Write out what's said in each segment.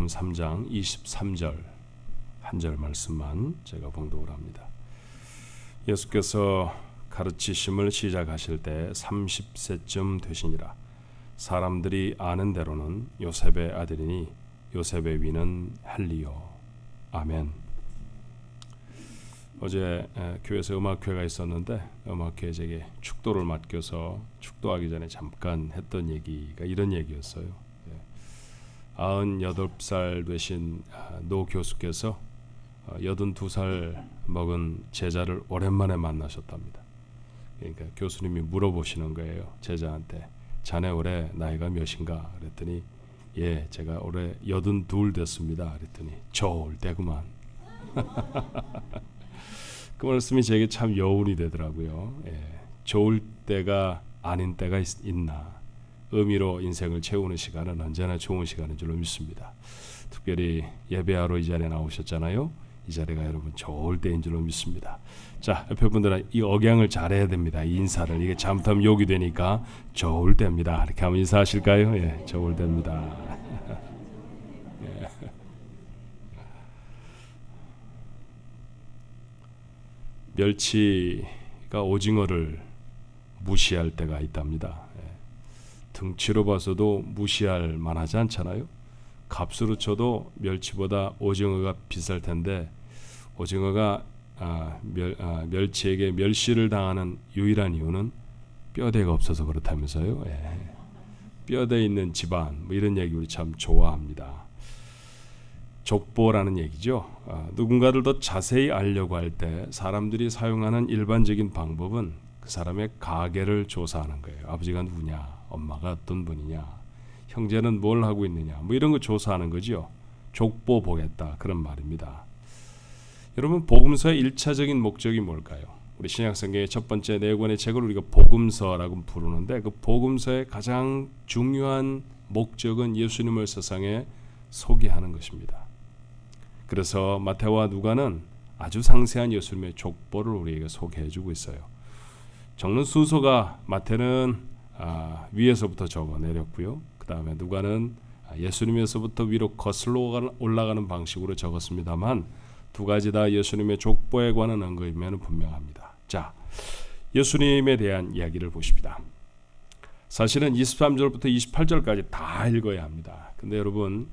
마태복음 3장 23절 한 절 말씀만 제가 봉독을 합니다. 예수께서 가르치심을 시작하실 때 30세쯤 되시니라. 사람들이 아는 대로는 요셉의 아들이니 요셉의 위는 헬리요. 아멘. 어제 교회에서 음악회가 있었는데 음악회 제게 축도를 맡겨서 축도하기 전에 잠깐 했던 얘기가 이런 얘기였어요. 98살 되신 노 교수께서 82살 먹은 제자를 오랜만에 만나셨답니다. 그러니까 교수님이 물어보시는 거예요. 제자한테 자네 올해 나이가 몇인가? 그랬더니 예, 제가 올해 82 됐습니다. 그랬더니 좋을 때구만. 그 말씀이 제게 참 여운이 되더라고요. 예, 좋을 때가 아닌 때가 있나? 의미로 인생을 채우는 시간은 언제나 좋은 시간인 줄로 믿습니다. 특별히 예배하러 이 자리에 나오셨잖아요. 이 자리가 여러분 좋을 때인 줄로 믿습니다. 자, 옆에 분들은 이 억양을 잘해야 됩니다. 이 인사를. 이게 잘못하면 욕이 되니까 좋을 때입니다. 이렇게 한번 인사하실까요? 예, 좋을 때입니다. 예. 멸치가 오징어를 무시할 때가 있답니다. 등치로 봐서도 무시할 만하지 않잖아요. 값으로 쳐도 멸치보다 오징어가 비쌀 텐데 오징어가 멸치에게 멸시를 당하는 유일한 이유는 뼈대가 없어서 그렇다면서요. 예. 뼈대 있는 집안 뭐 이런 얘기 우리 참 좋아합니다. 족보라는 얘기죠. 누군가를 더 자세히 알려고 할 때 사람들이 사용하는 일반적인 방법은 그 사람의 가계를 조사하는 거예요. 아버지가 누구냐, 엄마가 어떤 분이냐, 형제는 뭘 하고 있느냐, 뭐 이런 거 조사하는 거죠. 족보 보겠다 그런 말입니다. 여러분, 복음서의 1차적인 목적이 뭘까요? 우리 신약성경의 첫 번째 네 권의 책을 우리가 복음서라고 부르는데 그 복음서의 가장 중요한 목적은 예수님을 세상에 소개하는 것입니다. 그래서 마태와 누가는 아주 상세한 예수님의 족보를 우리에게 소개해주고 있어요. 적는 순서가 마태는 위에서부터 적어 내렸고요. 그 다음에 누가는 예수님에서부터 위로 거슬러 올라가는 방식으로 적었습니다만 두 가지 다 예수님의 족보에 관한 언급이면 분명합니다. 자, 예수님에 대한 이야기를 보십니다. 사실은 23절부터 28절까지 다 읽어야 합니다. 근데 여러분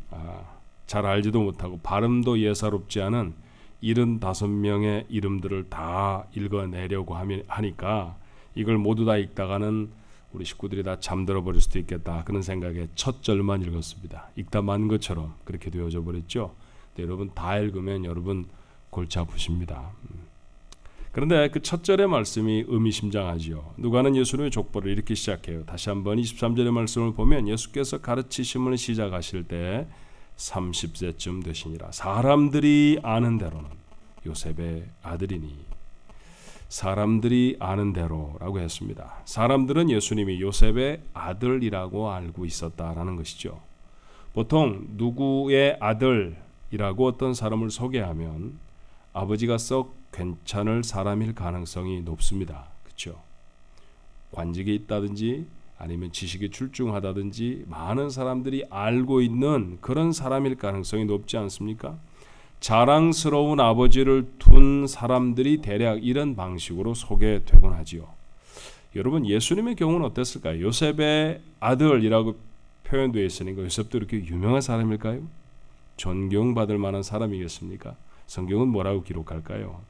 잘 알지도 못하고 발음도 예사롭지 않은 75명의 이름들을 다 읽어내려고 하니까 이걸 모두 다 읽다가는 우리 식구들이 다 잠들어 버릴 수도 있겠다 그런 생각에 첫 절만 읽었습니다. 읽다 만 것처럼 그렇게 되어져 버렸죠. 근데 여러분 다 읽으면 여러분 골치 아프십니다. 그런데 그 첫 절의 말씀이 의미심장하지요. 누가는 예수님의 족보를 이렇게 시작해요. 다시 한번 23절의 말씀을 보면 예수께서 가르치심을 시작하실 때 30세쯤 되시니라. 사람들이 아는 대로는 요셉의 아들이니. 사람들이 아는 대로라고 했습니다. 사람들은 예수님이 요셉의 아들이라고 알고 있었다라는 것이죠. 보통 누구의 아들이라고 어떤 사람을 소개하면 아버지가 썩 괜찮을 사람일 가능성이 높습니다. 그렇죠? 관직이 있다든지 아니면 지식이 출중하다든지 많은 사람들이 알고 있는 그런 사람일 가능성이 높지 않습니까? 자랑스러운 아버지를 둔 사람들이 대략 이런 방식으로 소개되곤 하지요. 여러분, 예수님의 경우는 어땠을까요? 요셉의 아들이라고 표현되어 있으니까 요셉도 이렇게 유명한 사람일까요? 존경받을 만한 사람이겠습니까? 성경은 뭐라고 기록할까요?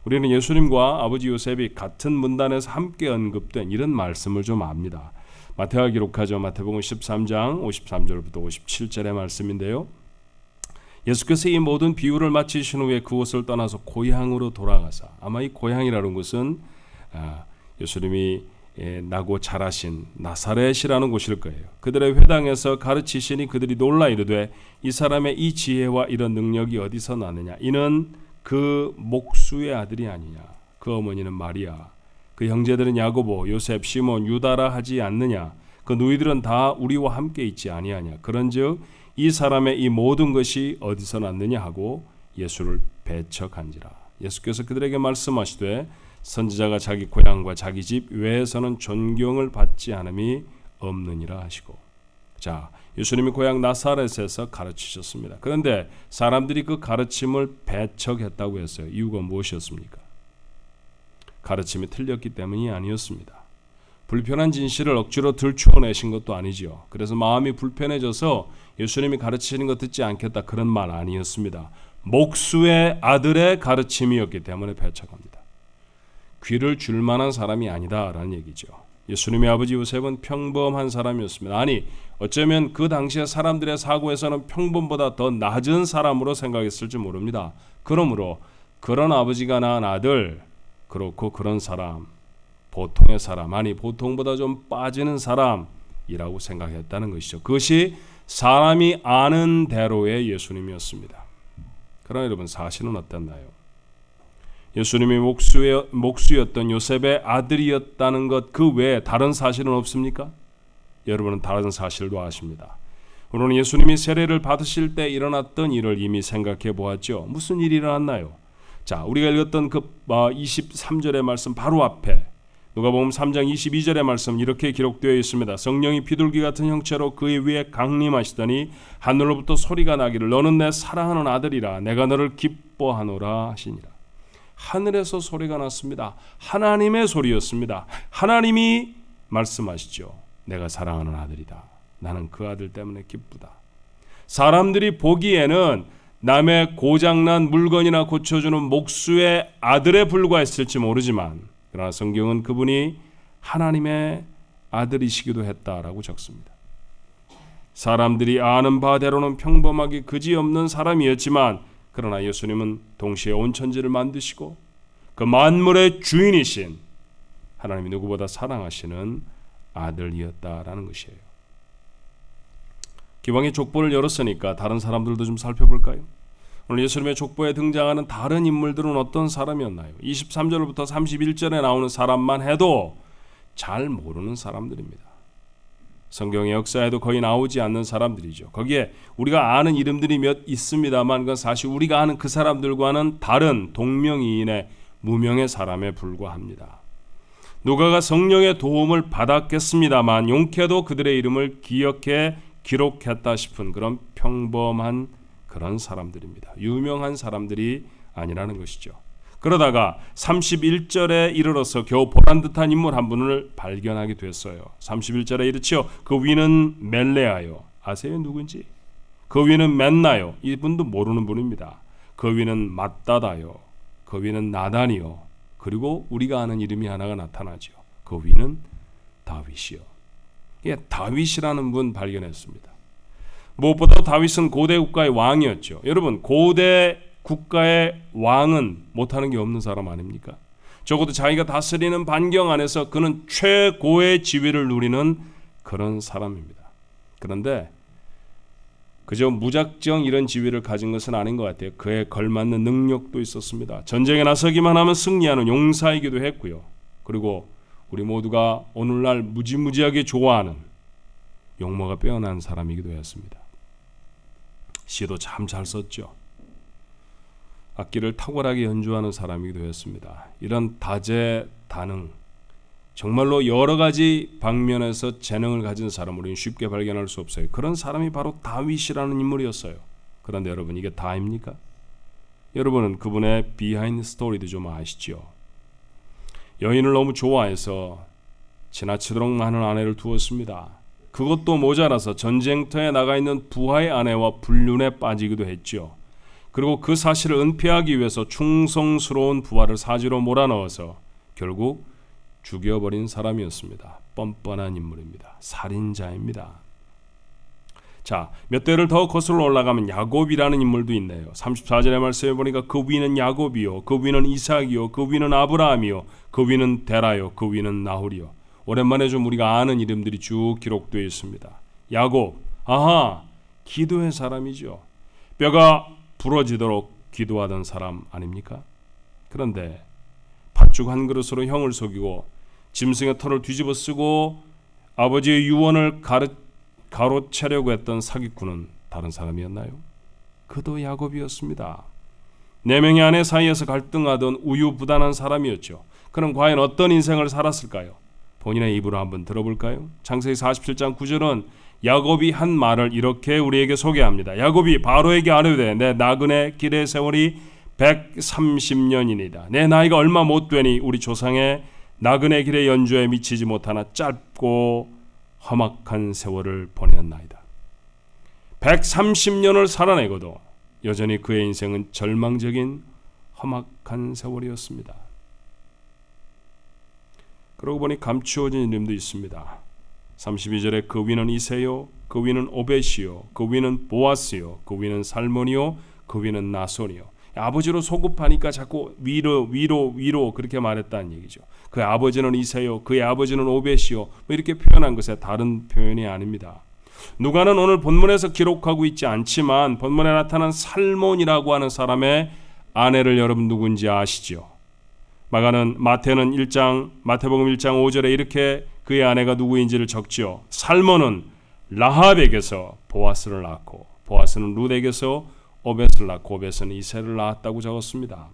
우리는 예수님과 아버지 요셉이 같은 문단에서 함께 언급된 이런 말씀을 좀 압니다. 마태가 기록하죠. 마태복음 13장 53절부터 57절의 말씀인데요. 예수께서 이 모든 비유를 마치신 후에 그곳을 떠나서 고향으로 돌아가사, 아마 이 고향이라는 곳은 예수님이 나고 자라신 나사렛이라는 곳일 거예요. 그들의 회당에서 가르치시니 그들이 놀라 이르되 이 사람의 이 지혜와 이런 능력이 어디서 나느냐? 이는 그 목수의 아들이 아니냐? 그 어머니는 마리아, 그 형제들은 야고보, 요셉, 시몬, 유다라 하지 않느냐? 그 누이들은 다 우리와 함께 있지 아니하냐? 그런즉 이 사람의 이 모든 것이 어디서 났느냐 하고 예수를 배척한지라. 예수께서 그들에게 말씀하시되 선지자가 자기 고향과 자기 집 외에서는 존경을 받지 않음이 없느니라 하시고. 자, 예수님이 고향 나사렛에서 가르치셨습니다. 그런데 사람들이 그 가르침을 배척했다고 했어요. 이유가 무엇이었습니까? 가르침이 틀렸기 때문이 아니었습니다. 불편한 진실을 억지로 들추어내신 것도 아니지요. 그래서 마음이 불편해져서 예수님이 가르치는 거 듣지 않겠다 그런 말 아니었습니다. 목수의 아들의 가르침이었기 때문에 배척합니다. 귀를 줄 만한 사람이 아니다라는 얘기죠. 예수님의 아버지 요셉은 평범한 사람이었습니다. 아니, 어쩌면 그 당시에 사람들의 사고에서는 평범보다 더 낮은 사람으로 생각했을지 모릅니다. 그러므로 그런 아버지가 낳은 아들, 그렇고 그런 사람, 보통의 사람, 아니 보통보다 좀 빠지는 사람이라고 생각했다는 것이죠. 그것이 사람이 아는 대로의 예수님이었습니다. 그러나 여러분, 사실은 어땠나요? 예수님이 목수였던 요셉의 아들이었다는 것 그 외에 다른 사실은 없습니까? 여러분은 다른 사실도 아십니다. 우리는 예수님이 세례를 받으실 때 일어났던 일을 이미 생각해 보았죠. 무슨 일이 일어났나요? 자, 우리가 읽었던 그 23절의 말씀 바로 앞에 누가복음 3장 22절의 말씀 이렇게 기록되어 있습니다. 성령이 비둘기 같은 형체로 그의 위에 강림하시더니 하늘로부터 소리가 나기를 너는 내 사랑하는 아들이라 내가 너를 기뻐하노라 하시니라. 하늘에서 소리가 났습니다. 하나님의 소리였습니다. 하나님이 말씀하시죠. 내가 사랑하는 아들이다. 나는 그 아들 때문에 기쁘다. 사람들이 보기에는 남의 고장난 물건이나 고쳐주는 목수의 아들에 불과했을지 모르지만 그러나 성경은 그분이 하나님의 아들이시기도 했다라고 적습니다. 사람들이 아는 바대로는 평범하게 그지없는 사람이었지만 그러나 예수님은 동시에 온 천지를 만드시고 그 만물의 주인이신 하나님이 누구보다 사랑하시는 아들이었다라는 것이에요. 기왕에 족보를 열었으니까 다른 사람들도 좀 살펴볼까요? 오늘 예수님의 족보에 등장하는 다른 인물들은 어떤 사람이었나요? 23절부터 31절에 나오는 사람만 해도 잘 모르는 사람들입니다. 성경의 역사에도 거의 나오지 않는 사람들이죠. 거기에 우리가 아는 이름들이 몇 있습니다만 그건 사실 우리가 아는 그 사람들과는 다른 동명이인의 무명의 사람에 불과합니다. 누가가 성령의 도움을 받았겠습니다만 용케도 그들의 이름을 기억해 기록했다 싶은 그런 평범한 그런 사람들입니다. 유명한 사람들이 아니라는 것이죠. 그러다가 31절에 이르러서 겨우 보란듯한 인물 한 분을 발견하게 됐어요. 31절에 이르지요. 그 위는 멜레아요. 아세요 누군지? 그 위는 맨나요. 이분도 모르는 분입니다. 그 위는 맏다다요. 그 위는 나단이요. 그리고 우리가 아는 이름이 하나가 나타나죠. 그 위는 다윗이요. 예, 다윗이라는 분 발견했습니다. 무엇보다 다윗은 고대 국가의 왕이었죠. 여러분, 고대 국가의 왕은 못하는 게 없는 사람 아닙니까? 적어도 자기가 다스리는 반경 안에서 그는 최고의 지위를 누리는 그런 사람입니다. 그런데 그저 무작정 이런 지위를 가진 것은 아닌 것 같아요. 그에 걸맞는 능력도 있었습니다. 전쟁에 나서기만 하면 승리하는 용사이기도 했고요. 그리고 우리 모두가 오늘날 무지무지하게 좋아하는 용모가 빼어난 사람이기도 했습니다. 시도 참 잘 썼죠. 악기를 탁월하게 연주하는 사람이기도 했습니다. 이런 다재다능, 정말로 여러 가지 방면에서 재능을 가진 사람을 우리는 쉽게 발견할 수 없어요. 그런 사람이 바로 다윗이라는 인물이었어요. 그런데 여러분, 이게 다입니까? 여러분은 그분의 비하인드 스토리도 좀 아시죠? 여인을 너무 좋아해서 지나치도록 많은 아내를 두었습니다. 그것도 모자라서 전쟁터에 나가 있는 부하의 아내와 불륜에 빠지기도 했죠. 그리고 그 사실을 은폐하기 위해서 충성스러운 부하를 사지로 몰아넣어서 결국 죽여버린 사람이었습니다. 뻔뻔한 인물입니다. 살인자입니다. 자, 몇 대를 더 거슬러 올라가면 야곱이라는 인물도 있네요. 34절의 말씀에 보니까 그 위는 야곱이요, 그 위는 이삭이요, 그 위는 아브라함이요, 그 위는 데라요, 그 위는 나홀이요. 오랜만에 좀 우리가 아는 이름들이 쭉 기록되어 있습니다. 야곱, 아하, 기도의 사람이죠. 뼈가 부러지도록 기도하던 사람 아닙니까? 그런데 팥죽 한 그릇으로 형을 속이고 짐승의 털을 뒤집어 쓰고 아버지의 유언을 가로채려고 했던 사기꾼은 다른 사람이었나요? 그도 야곱이었습니다. 네 명의 아내 사이에서 갈등하던 우유부단한 사람이었죠. 그럼 과연 어떤 인생을 살았을까요? 본인의 입으로 한번 들어볼까요? 창세기 47장 9절은 야곱이 한 말을 이렇게 우리에게 소개합니다. 야곱이 바로에게 아뢰되 내 나그네 길의 세월이 130년이니이다. 내 나이가 얼마 못 되니 우리 조상의 나그네 길의 연주에 미치지 못하나 짧고 험악한 세월을 보냈나이다. 130년을 살아내고도 여전히 그의 인생은 절망적인 험악한 세월이었습니다. 그러고 보니 감추어진 이름도 있습니다. 32절에 그 위는 이세요, 그 위는 오벳이요, 그 위는 보아스요, 그 위는 살몬이요, 그 위는 나손이요. 아버지로 소급하니까 자꾸 위로 그렇게 말했다는 얘기죠. 그의 아버지는 이세요, 그의 아버지는 오벳이요, 뭐 이렇게 표현한 것에 다른 표현이 아닙니다. 누가는 오늘 본문에서 기록하고 있지 않지만 본문에 나타난 살몬이라고 하는 사람의 아내를 여러분 누군지 아시죠? 마태는 마태복음 1장 5절에 이렇게 그의 아내가 누구인지를 적지요. 살몬은 라합에게서 보아스를 낳고 보아스는 룻에게서 오벳을 낳고 오벳은 이새를 낳았다고 적었습니다.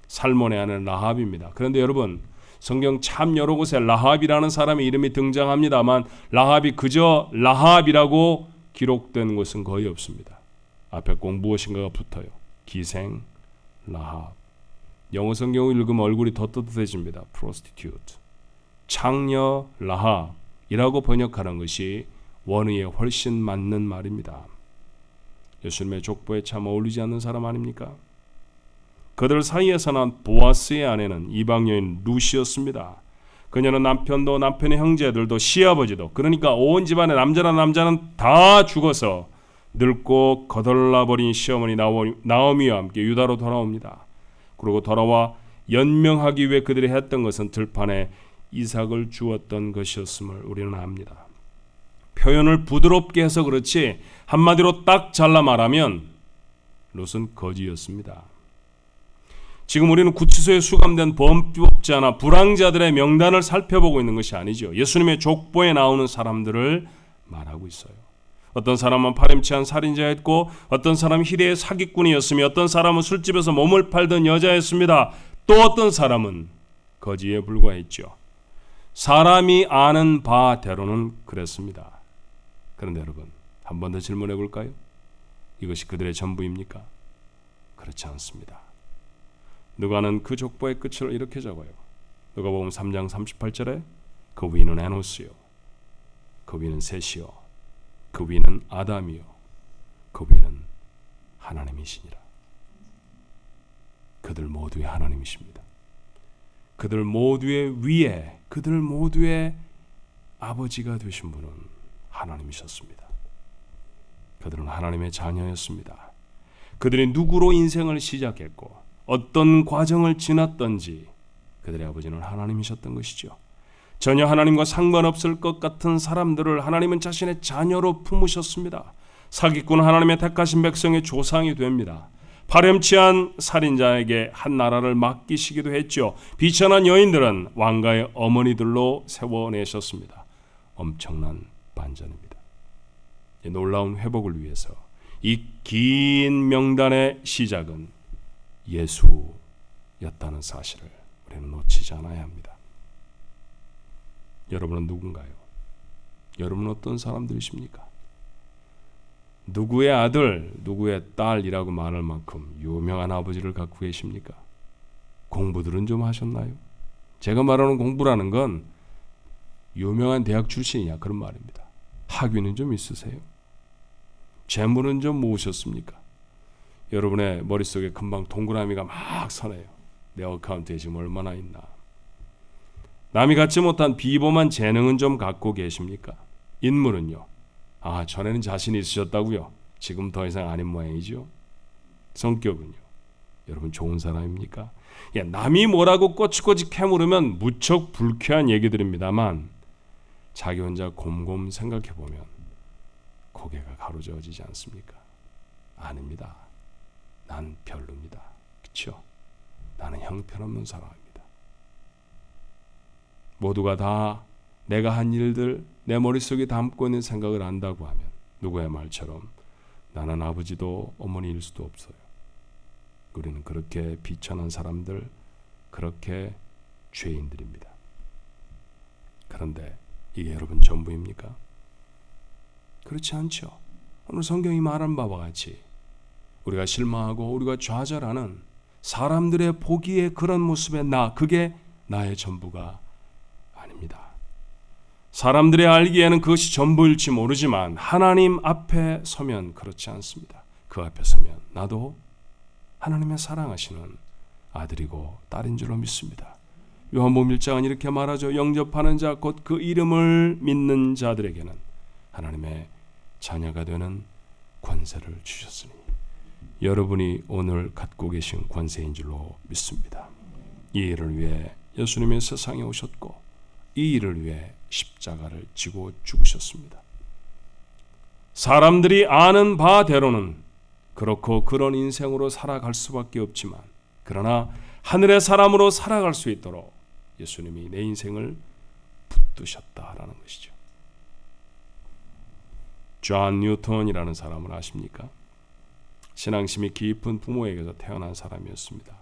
살몬의 아내는 라합입니다. 그런데 여러분 성경 참 여러 곳에 라합이라는 사람의 이름이 등장합니다만 라합이 그저 라합이라고 기록된 곳은 거의 없습니다. 앞에 꼭 무엇인가가 붙어요. 기생 라합. 영어 성경을 읽으면 얼굴이 더 뜨뜻해집니다. prostitute. 창녀 라합이라고 번역하는 것이 원어에 훨씬 맞는 말입니다. 예수님의 족보에 참 어울리지 않는 사람 아닙니까? 그들 사이에서 난 보아스의 아내는 이방 여인 룻이었습니다. 그녀는 남편도 남편의 형제들도 시아버지도 그러니까 온 집안의 남자는 다 죽어서 늙고 거덜나버린 시어머니 나오미와 함께 유다로 돌아옵니다. 그리고 돌아와 연명하기 위해 그들이 했던 것은 들판에 이삭을 주었던 것이었음을 우리는 압니다. 표현을 부드럽게 해서 그렇지 한마디로 딱 잘라 말하면 롯은 거지였습니다. 지금 우리는 구치소에 수감된 범법자나 불황자들의 명단을 살펴보고 있는 것이 아니죠. 예수님의 족보에 나오는 사람들을 말하고 있어요. 어떤 사람은 파렴치한 살인자였고 어떤 사람은 희대의 사기꾼이었으며 어떤 사람은 술집에서 몸을 팔던 여자였습니다. 또 어떤 사람은 거지에 불과했죠. 사람이 아는 바대로는 그랬습니다. 그런데 여러분 한 번 더 질문해 볼까요? 이것이 그들의 전부입니까? 그렇지 않습니다. 누가는 그 족보의 끝을 이렇게 적어요. 누가복음 3장 38절에 그 위는 에노스요, 그 위는 셋이요, 그 위는 아담이요, 그 위는 하나님이시니라. 그들 모두의 하나님이십니다. 그들 모두의 위에, 그들 모두의 아버지가 되신 분은 하나님이셨습니다. 그들은 하나님의 자녀였습니다. 그들이 누구로 인생을 시작했고 어떤 과정을 지났던지 그들의 아버지는 하나님이셨던 것이죠. 전혀 하나님과 상관없을 것 같은 사람들을 하나님은 자신의 자녀로 품으셨습니다. 사기꾼은 하나님의 택하신 백성의 조상이 됩니다. 파렴치한 살인자에게 한 나라를 맡기시기도 했죠. 비천한 여인들은 왕가의 어머니들로 세워내셨습니다. 엄청난 반전입니다. 놀라운 회복을 위해서 이 긴 명단의 시작은 예수였다는 사실을 우리는 놓치지 않아야 합니다. 여러분은 누군가요? 여러분은 어떤 사람들이십니까? 누구의 아들, 누구의 딸이라고 말할 만큼 유명한 아버지를 갖고 계십니까? 공부들은 좀 하셨나요? 제가 말하는 공부라는 건 유명한 대학 출신이냐 그런 말입니다. 학위는 좀 있으세요? 재물은 좀 모으셨습니까? 여러분의 머릿속에 금방 동그라미가 막 서네요. 내 어카운트에 지금 얼마나 있나? 남이 갖지 못한 비범한 재능은 좀 갖고 계십니까? 인물은요? 아, 전에는 자신이 있으셨다고요? 지금 더 이상 아닌 모양이죠? 성격은요? 여러분 좋은 사람입니까? 남이 뭐라고 꼬치꼬치 캐물으면 무척 불쾌한 얘기들입니다만 자기 혼자 곰곰 생각해보면 고개가 가로저어지지 않습니까? 아닙니다. 난 별로입니다. 그렇죠? 나는 형편없는 사람입니다. 모두가 다 내가 한 일들 내 머릿속에 담고 있는 생각을 안다고 하면 누구의 말처럼 나는 아버지도 어머니일 수도 없어요. 우리는 그렇게 비천한 사람들, 그렇게 죄인들입니다. 그런데 이게 여러분 전부입니까? 그렇지 않죠. 오늘 성경이 말한 바와 같이 우리가 실망하고 우리가 좌절하는 사람들의 보기에 그런 모습의 그게 나의 전부가 아닙니다. 사람들이 알기에는 그것이 전부일지 모르지만 하나님 앞에 서면 그렇지 않습니다. 그 앞에 서면 나도 하나님의 사랑하시는 아들이고 딸인 줄로 믿습니다. 요한복음 1장은 이렇게 말하죠. 영접하는 자 곧 그 이름을 믿는 자들에게는 하나님의 자녀가 되는 권세를 주셨으니 여러분이 오늘 갖고 계신 권세인 줄로 믿습니다. 이 일을 위해 예수님이 세상에 오셨고 이 일을 위해 십자가를 지고 죽으셨습니다. 사람들이 아는 바대로는 그렇고 그런 인생으로 살아갈 수밖에 없지만 그러나 하늘의 사람으로 살아갈 수 있도록 예수님이 내 인생을 붙드셨다라는 것이죠. 존 뉴턴이라는 사람을 아십니까? 신앙심이 깊은 부모에게서 태어난 사람이었습니다.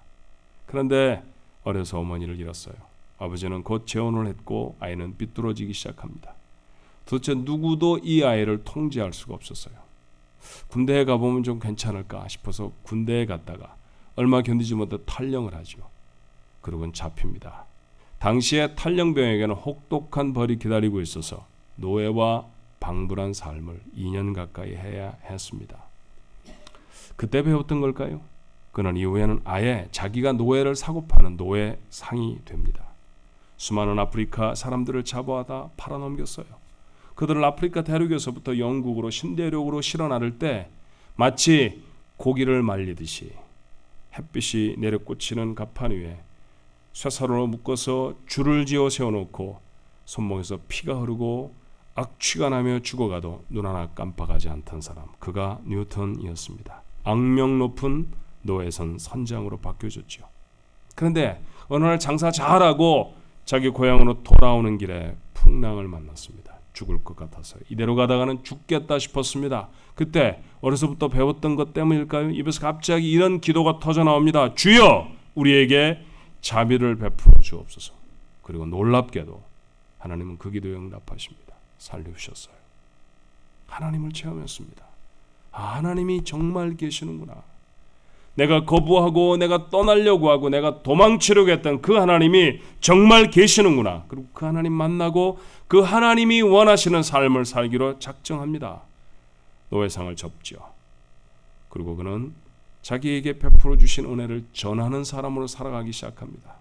그런데 어려서 어머니를 잃었어요. 아버지는 곧 재혼을 했고 아이는 삐뚤어지기 시작합니다. 도대체 누구도 이 아이를 통제할 수가 없었어요. 군대에 가보면 좀 괜찮을까 싶어서 군대에 갔다가 얼마 견디지 못해 탈영을 하죠. 그러고는 잡힙니다. 당시에 탈영병에게는 혹독한 벌이 기다리고 있어서 노예와 방불한 삶을 2년 가까이 해야 했습니다. 그때 배웠던 걸까요? 그는 이후에는 아예 자기가 노예를 사고 파는 노예상이 됩니다. 수많은 아프리카 사람들을 잡아다 팔아넘겼어요. 그들을 아프리카 대륙에서부터 영국으로 신대륙으로 실어 나를 때 마치 고기를 말리듯이 햇빛이 내려꽂히는 갑판 위에 쇠사로로 묶어서 줄을 지어 세워놓고 손목에서 피가 흐르고 악취가 나며 죽어가도 눈 하나 깜빡하지 않던 사람, 그가 뉴턴이었습니다. 악명 높은 노예선 선장으로 바뀌어졌죠. 그런데 어느 날 장사 잘하고 자기 고향으로 돌아오는 길에 풍랑을 만났습니다. 죽을 것 같아서 이대로 가다가는 죽겠다 싶었습니다. 그때 어려서부터 배웠던 것 때문일까요? 입에서 갑자기 이런 기도가 터져 나옵니다. 주여 우리에게 자비를 베풀어 주옵소서. 그리고 놀랍게도 하나님은 그 기도에 응답하십니다. 살려주셨어요. 하나님을 체험했습니다. 하나님이 정말 계시는구나. 내가 거부하고 내가 떠나려고 하고 내가 도망치려고 했던 그 하나님이 정말 계시는구나. 그리고 그 하나님 만나고 그 하나님이 원하시는 삶을 살기로 작정합니다. 노예상을 접죠. 그리고 그는 자기에게 베풀어 주신 은혜를 전하는 사람으로 살아가기 시작합니다.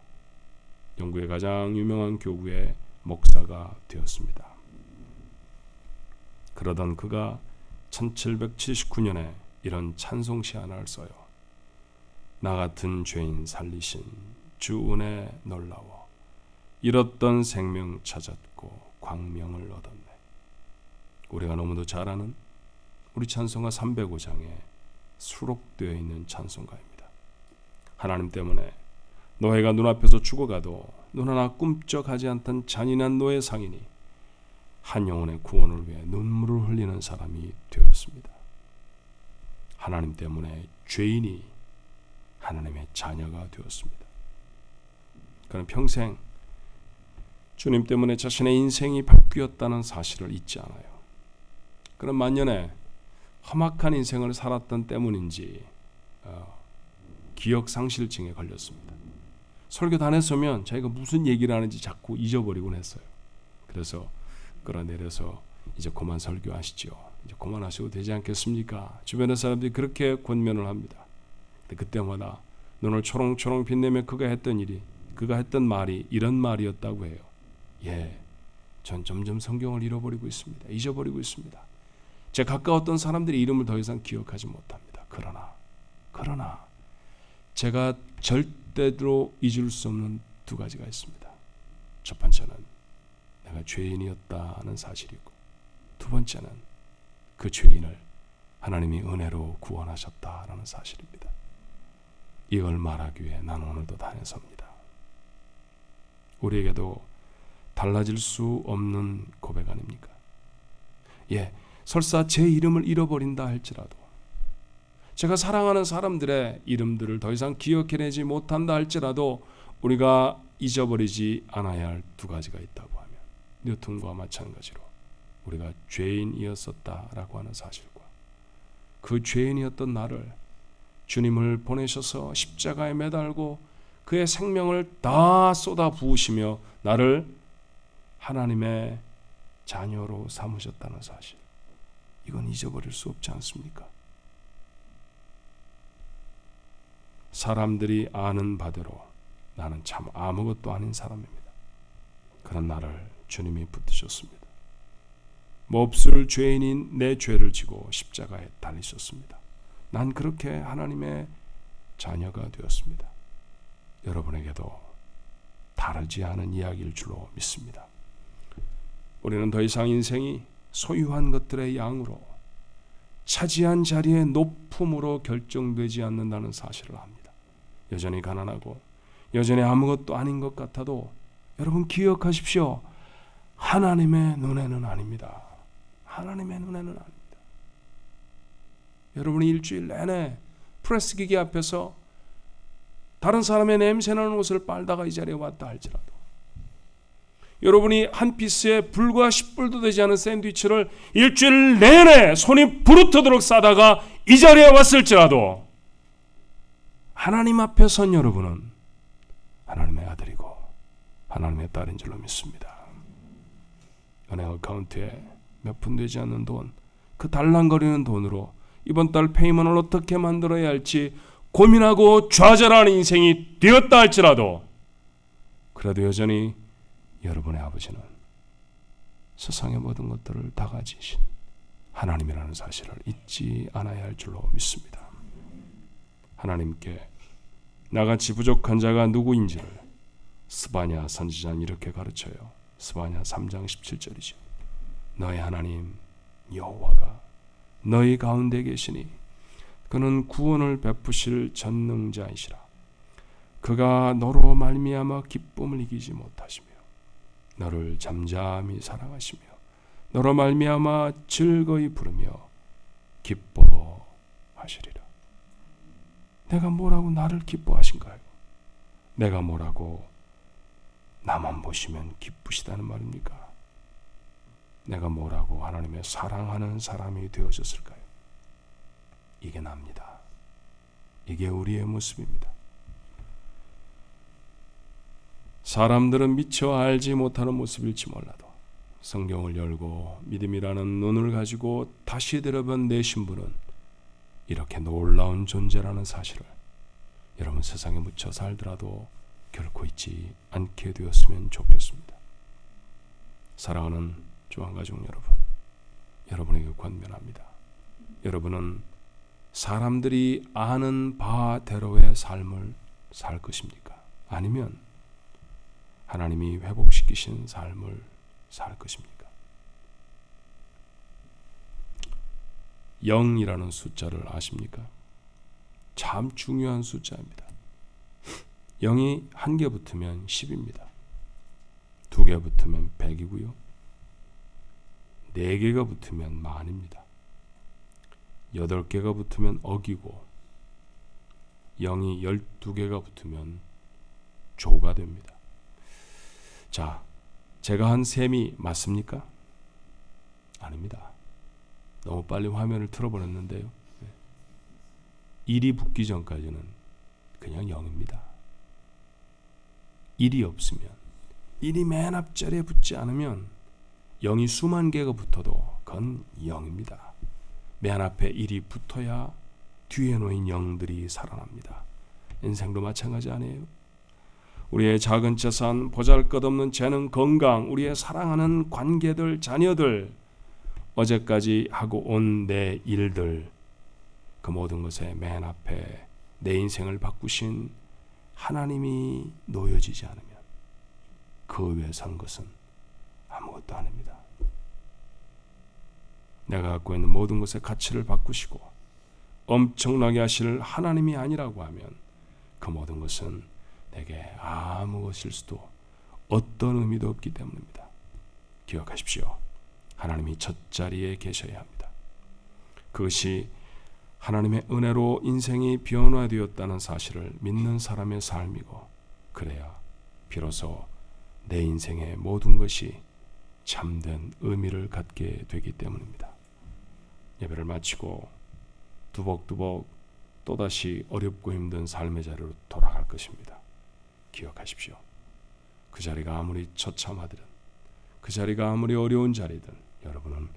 영국의 가장 유명한 교구의 목사가 되었습니다. 그러던 그가 1779년에 이런 찬송시 하나를 써요. 나 같은 죄인 살리신 주 은혜 놀라워 잃었던 생명 찾았고 광명을 얻었네. 우리가 너무도 잘 아는 우리 찬송가 305장에 수록되어 있는 찬송가입니다. 하나님 때문에 노예가 눈앞에서 죽어가도 눈 하나 꿈쩍하지 않던 잔인한 노예 상인이 한 영혼의 구원을 위해 눈물을 흘리는 사람이 되었습니다. 하나님 때문에 죄인이 하나님의 자녀가 되었습니다. 그는 평생 주님 때문에 자신의 인생이 바뀌었다는 사실을 잊지 않아요. 그는 만년에 험악한 인생을 살았던 때문인지 기억상실증에 걸렸습니다. 설교단에 서면 자기가 무슨 얘기를 하는지 자꾸 잊어버리곤 했어요. 그래서 끌어내려서 이제 그만 설교하시죠. 이제 그만하셔도 되지 않겠습니까? 주변의 사람들이 그렇게 권면을 합니다. 근데 그때마다 눈을 초롱초롱 빛내며 그가 했던 말이 이런 말이었다고 해요. 전 점점 성경을 잃어버리고 있습니다. 잊어버리고 있습니다. 제 가까웠던 사람들의 이름을 더 이상 기억하지 못합니다. 그러나 제가 절대로 잊을 수 없는 두 가지가 있습니다. 첫 번째는 내가 죄인이었다는 사실이고, 두 번째는 그 죄인을 하나님이 은혜로 구원하셨다라는 사실입니다. 이걸 말하기 위해 나는 오늘도 단에 섭니다. 우리에게도 달라질 수 없는 고백 아닙니까? 설사 제 이름을 잃어버린다 할지라도, 제가 사랑하는 사람들의 이름들을 더 이상 기억해내지 못한다 할지라도 우리가 잊어버리지 않아야 할 두 가지가 있다고 하면 뉴턴과 마찬가지로 우리가 죄인이었었다라고 하는 사실과 그 죄인이었던 나를 주님을 보내셔서 십자가에 매달고 그의 생명을 다 쏟아 부으시며 나를 하나님의 자녀로 삼으셨다는 사실, 이건 잊어버릴 수 없지 않습니까? 사람들이 아는 바대로 나는 참 아무것도 아닌 사람입니다. 그런 나를 주님이 붙드셨습니다. 몹쓸 죄인인 내 죄를 지고 십자가에 달리셨습니다. 난 그렇게 하나님의 자녀가 되었습니다. 여러분에게도 다르지 않은 이야기일 줄로 믿습니다. 우리는 더 이상 인생이 소유한 것들의 양으로 차지한 자리의 높음으로 결정되지 않는다는 사실을 압니다. 여전히 가난하고 여전히 아무것도 아닌 것 같아도 여러분 기억하십시오. 하나님의 눈에는 아닙니다. 하나님의 눈에는 아닙니다. 여러분이 일주일 내내 프레스기기 앞에서 다른 사람의 냄새나는 옷을 빨다가 이 자리에 왔다 할지라도, 여러분이 한 피스에 불과 10불도 되지 않은 샌드위치를 일주일 내내 손이 부르트도록 싸다가 이 자리에 왔을지라도 하나님 앞에 선 여러분은 하나님의 아들이고 하나님의 딸인 줄로 믿습니다. 은행 어카운트에 몇 푼 되지 않는 돈, 그 달랑거리는 돈으로 이번 달 페이먼을 어떻게 만들어야 할지 고민하고 좌절하는 인생이 되었다 할지라도, 그래도 여전히 여러분의 아버지는 세상의 모든 것들을 다 가지신 하나님이라는 사실을 잊지 않아야 할 줄로 믿습니다. 하나님께 나같이 부족한 자가 누구인지를 스바냐 선지자는 이렇게 가르쳐요. 스바냐 3장 17절이죠. 너희 하나님 여호와가 너희 가운데 계시니 그는 구원을 베푸실 전능자이시라. 그가 너로 말미암아 기쁨을 이기지 못하시며 너를 잠잠히 사랑하시며 너로 말미암아 즐거이 부르며 기뻐하시리라. 내가 뭐라고 나를 기뻐하신가요? 내가 뭐라고 나만 보시면 기쁘시다는 말입니까? 내가 뭐라고 하나님의 사랑하는 사람이 되어졌을까요? 이게 납니다. 이게 우리의 모습입니다. 사람들은 미처 알지 못하는 모습일지 몰라도 성경을 열고 믿음이라는 눈을 가지고 다시 들여본 내 신분은 이렇게 놀라운 존재라는 사실을 여러분 세상에 묻혀 살더라도 결코 잊지 않게 되었으면 좋겠습니다. 사랑하는 주안가족 여러분, 여러분에게 권면합니다. 여러분은 사람들이 아는 바대로의 삶을 살 것입니까? 아니면 하나님이 회복시키신 삶을 살 것입니까? 0이라는 숫자를 아십니까? 참 중요한 숫자입니다. 0이 1개 붙으면 10입니다. 2개 붙으면 100이고요. 4개가 붙으면 만입니다. 8개가 붙으면 억이고 0이 12개가 붙으면 조가 됩니다. 자, 제가 한 셈이 맞습니까? 아닙니다. 너무 빨리 화면을 틀어버렸는데요. 1이 붙기 전까지는 그냥 0입니다. 1이 없으면, 1이 맨 앞자리에 붙지 않으면 0이 수만 개가 붙어도 그건 0입니다. 맨 앞에 1이 붙어야 뒤에 놓인 0들이 살아납니다. 인생도 마찬가지 아니에요? 우리의 작은 재산, 보잘것없는 재능, 건강, 우리의 사랑하는 관계들, 자녀들, 어제까지 하고 온 내 일들, 그 모든 것에 맨 앞에 내 인생을 바꾸신 하나님이 놓여지지 않으면 그 위에 선 것은 아무것도 아닙니다. 내가 갖고 있는 모든 것의 가치를 바꾸시고 엄청나게 하실 하나님이 아니라고 하면 그 모든 것은 내게 아무것일 수도 어떤 의미도 없기 때문입니다. 기억하십시오. 하나님이 첫 자리에 계셔야 합니다. 그것이 하나님의 은혜로 인생이 변화되었다는 사실을 믿는 사람의 삶이고, 그래야 비로소 내 인생의 모든 것이 참된 의미를 갖게 되기 때문입니다. 예배를 마치고 두벅두벅 또다시 어렵고 힘든 삶의 자리로 돌아갈 것입니다. 기억하십시오. 그 자리가 아무리 처참하든, 그 자리가 아무리 어려운 자리든 여러분은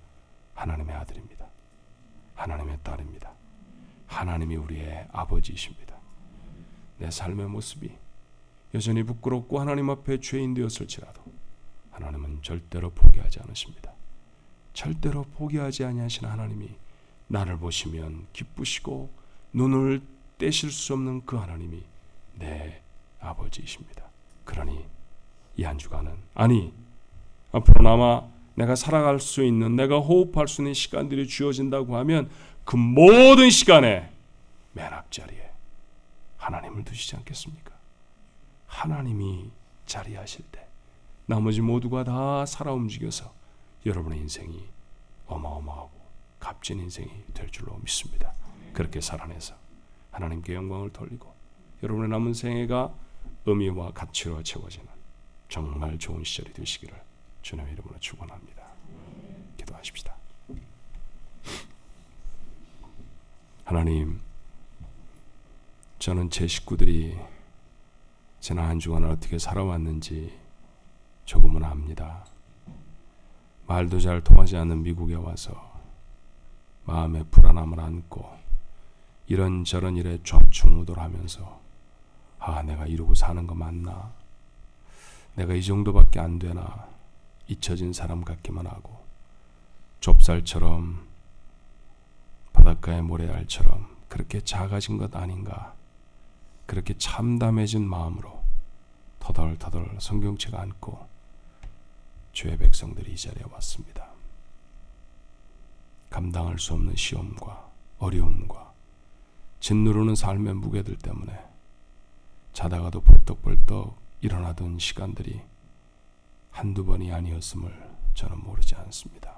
하나님의 아들입니다. 하나님의 딸입니다. 하나님이 우리의 아버지이십니다. 내 삶의 모습이 여전히 부끄럽고 하나님 앞에 죄인 되었을지라도 하나님은 절대로 포기하지 않으십니다. 절대로 포기하지 아니하시는 하나님이 나를 보시면 기쁘시고 눈을 떼실 수 없는 그 하나님이 내 아버지이십니다. 그러니 이 한 주간은, 아니 앞으로 남아 내가 살아갈 수 있는, 내가 호흡할 수 있는 시간들이 주어진다고 하면 그 모든 시간에 맨 앞자리에 하나님을 두시지 않겠습니까? 하나님이 자리하실 때 나머지 모두가 다 살아 움직여서 여러분의 인생이 어마어마하고 값진 인생이 될 줄로 믿습니다. 그렇게 살아내서 하나님께 영광을 돌리고 여러분의 남은 생애가 의미와 가치로 채워지는 정말 좋은 시절이 되시기를 주님의 이름으로 축원합니다. 기도하십시다. 하나님, 저는 제 식구들이 지난 한 주간을 어떻게 살아왔는지 조금은 압니다. 말도 잘 통하지 않는 미국에 와서 마음의 불안함을 안고 이런저런 일에 좌충우돌하면서 내가 이러고 사는 거 맞나? 내가 이 정도밖에 안 되나? 잊혀진 사람 같기만 하고 좁쌀처럼 바닷가의 모래알처럼 그렇게 작아진 것 아닌가? 그렇게 참담해진 마음으로 터덜터덜 성경책 안고 주의 백성들이 이 자리에 왔습니다. 감당할 수 없는 시험과 어려움과 짓누르는 삶의 무게들 때문에 자다가도 벌떡벌떡 일어나던 시간들이 한두 번이 아니었음을 저는 모르지 않습니다.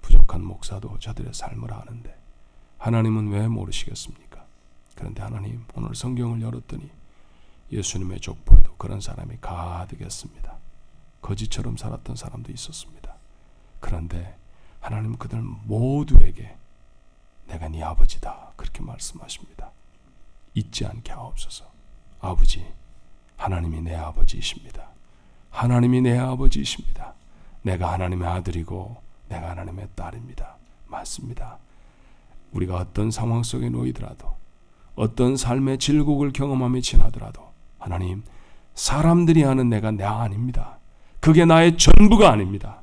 부족한 목사도 저들의 삶을 아는데 하나님은 왜 모르시겠습니까? 그런데 하나님, 오늘 성경을 열었더니 예수님의 족보에도 그런 사람이 가득했습니다. 거지처럼 살았던 사람도 있었습니다. 그런데 하나님 그들 모두에게 내가 네 아버지다 그렇게 말씀하십니다. 잊지 않게 하옵소서. 아버지, 하나님이 내 아버지이십니다. 하나님이 내 아버지이십니다. 내가 하나님의 아들이고 내가 하나님의 딸입니다. 맞습니다. 우리가 어떤 상황 속에 놓이더라도 어떤 삶의 질곡을 경험하며 지나더라도 하나님, 사람들이 하는 내가 아닙니다. 그게 나의 전부가 아닙니다.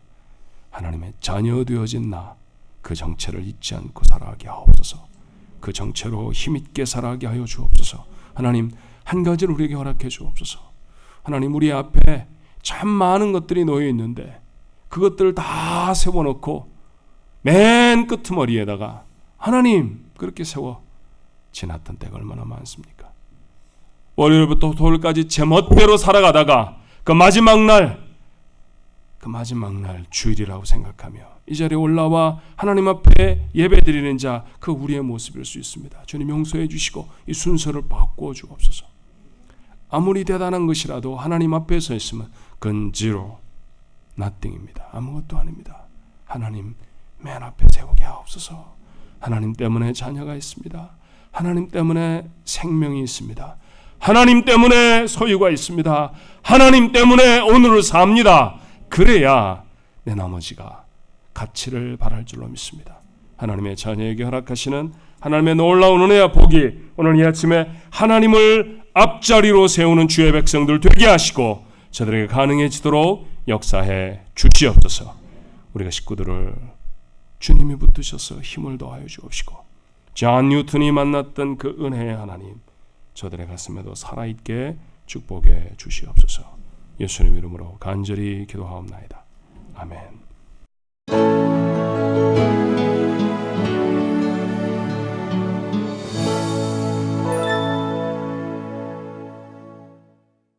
하나님의 자녀 되어진 나, 그 정체를 잊지 않고 살아가게 하옵소서. 그 정체로 힘있게 살아가게 하여 주옵소서. 하나님, 한 가지를 우리에게 허락해 주옵소서. 하나님, 우리 앞에 참 많은 것들이 놓여 있는데 그것들을 다 세워놓고 맨 끄트머리에다가 하나님 그렇게 세워 지났던 때가 얼마나 많습니까? 월요일부터 토요일까지 제 멋대로 살아가다가 그 마지막 날 주일이라고 생각하며 이 자리에 올라와 하나님 앞에 예배드리는 자, 그 우리의 모습일 수 있습니다. 주님 용서해 주시고 이 순서를 바꾸어 주옵소서. 아무리 대단한 것이라도 하나님 앞에 서 있으면 그건 zero, nothing입니다. 아무것도 아닙니다. 하나님 맨 앞에 세우게 하옵소서. 하나님 때문에 자녀가 있습니다. 하나님 때문에 생명이 있습니다. 하나님 때문에 소유가 있습니다. 하나님 때문에 오늘을 삽니다. 그래야 내 나머지가 가치를 발할 줄로 믿습니다. 하나님의 자녀에게 허락하시는 하나님의 놀라운 은혜와 복이 오늘 이 아침에 하나님을 앞자리로 세우는 주의 백성들 되게 하시고 저들에게 가능해지도록 역사해 주시옵소서. 우리가 식구들을 주님이 붙드셔서 힘을 더하여 주옵시고 존 뉴턴이 만났던 그 은혜의 하나님, 저들의 가슴에도 살아있게 축복해 주시옵소서. 예수님 이름으로 간절히 기도하옵나이다. 아멘.